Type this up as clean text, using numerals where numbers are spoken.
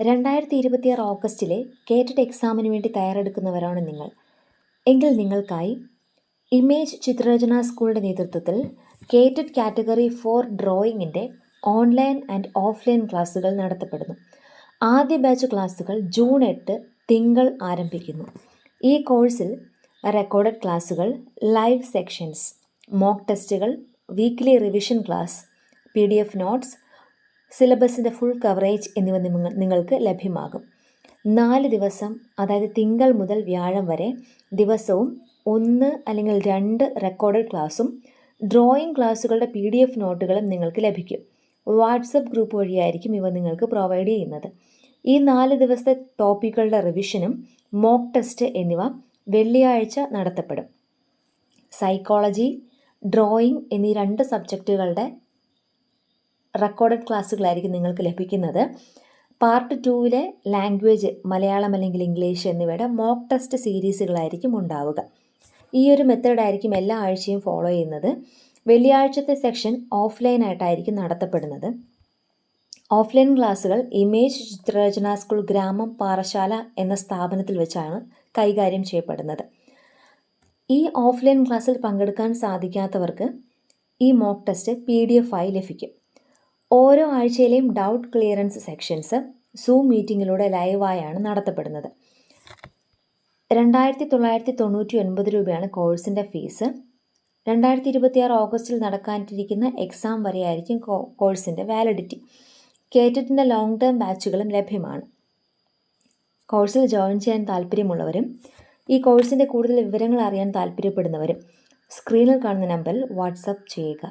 2026 ഓഗസ്റ്റിലെ കേറ്റഡ് എക്സാമിന് വേണ്ടി തയ്യാറെടുക്കുന്നവരാണ് നിങ്ങൾ എങ്കിൽ നിങ്ങൾക്കായി ഇമേജ് ചിത്രരചന സ്കൂളിൻ്റെ നേതൃത്വത്തിൽ കേറ്റഡ് കാറ്റഗറി 4 ഡ്രോയിങ്ങിൻ്റെ ഓൺലൈൻ ആൻഡ് ഓഫ്ലൈൻ ക്ലാസുകൾ നടത്തപ്പെടുന്നു. ആദ്യ ബാച്ച് ക്ലാസുകൾ ജൂൺ 8 തിങ്കൾ ആരംഭിക്കുന്നു. ഈ കോഴ്സിൽ റെക്കോർഡഡ് ക്ലാസുകൾ, ലൈവ് സെക്ഷൻസ്, മോക്ക് ടെസ്റ്റുകൾ, weekly revision class, PDF notes, സിലബസിൻ്റെ ഫുൾ കവറേജ് എന്നിവ നിങ്ങൾക്ക് ലഭ്യമാകും. 4 ദിവസം, അതായത് തിങ്കൾ മുതൽ വ്യാഴം വരെ ദിവസവും 1 അല്ലെങ്കിൽ 2 റെക്കോർഡഡ് ക്ലാസും ഡ്രോയിങ് ക്ലാസ്സുകളുടെ PDF നോട്ടുകളും നിങ്ങൾക്ക് ലഭിക്കും. വാട്സപ്പ് ഗ്രൂപ്പ് വഴിയായിരിക്കും ഇവ നിങ്ങൾക്ക് പ്രൊവൈഡ് ചെയ്യുന്നത്. ഈ 4 ദിവസത്തെ ടോപ്പിക്കുകളുടെ റിവിഷനും മോക്ക് ടെസ്റ്റ് എന്നിവ വെള്ളിയാഴ്ച നടത്തപ്പെടും. സൈക്കോളജി, ഡ്രോയിങ് എന്നീ 2 സബ്ജക്റ്റുകളുടെ റെക്കോർഡഡ് ക്ലാസ്സുകളായിരിക്കും നിങ്ങൾക്ക് ലഭിക്കുന്നത്. പാർട്ട് 2-ലെ ലാംഗ്വേജ്, മലയാളം അല്ലെങ്കിൽ ഇംഗ്ലീഷ് എന്നിവയുടെ മോക്ക് ടെസ്റ്റ് സീരീസുകളായിരിക്കും ഉണ്ടാവുക. ഈ ഒരു മെത്തേഡായിരിക്കും എല്ലാ ആഴ്ചയും ഫോളോ ചെയ്യുന്നത്. വെള്ളിയാഴ്ചത്തെ സെക്ഷൻ ഓഫ്ലൈനായിട്ടായിരിക്കും നടത്തപ്പെടുന്നത്. ഓഫ്ലൈൻ ക്ലാസ്സുകൾ ഇമേജ് ചിത്രരചന സ്കൂൾ ഗ്രാമം പാറശാല എന്ന സ്ഥാപനത്തിൽ വെച്ചാണ് കൈകാര്യം ചെയ്യപ്പെടുന്നത്. ഈ ഓഫ്ലൈൻ ക്ലാസ്സിൽ പങ്കെടുക്കാൻ സാധിക്കാത്തവർക്ക് ഈ മോക്ക് ടെസ്റ്റ് PDF ആയി ലഭിക്കും. ഓരോ ആഴ്ചയിലെയും ഡൗട്ട് ക്ലിയറൻസ് സെക്ഷൻസ് സൂം മീറ്റിങ്ങിലൂടെ ലൈവായാണ് നടത്തപ്പെടുന്നത്. 2999 രൂപയാണ് കോഴ്സിൻ്റെ ഫീസ്. 2026 ഓഗസ്റ്റിൽ നടക്കാനിരിക്കുന്ന എക്സാം വരെയായിരിക്കും കോഴ്സിൻ്റെ വാലിഡിറ്റി. കേറ്ററ്റിൻ്റെ ലോങ് ടേം ബാച്ചുകളും ലഭ്യമാണ്. കോഴ്സിൽ ജോയിൻ ചെയ്യാൻ താല്പര്യമുള്ളവരും ഈ കോഴ്സിൻ്റെ കൂടുതൽ വിവരങ്ങൾ അറിയാൻ താല്പര്യപ്പെടുന്നവരും സ്ക്രീനിൽ കാണുന്ന നമ്പറിൽ വാട്സപ്പ് ചെയ്യുക.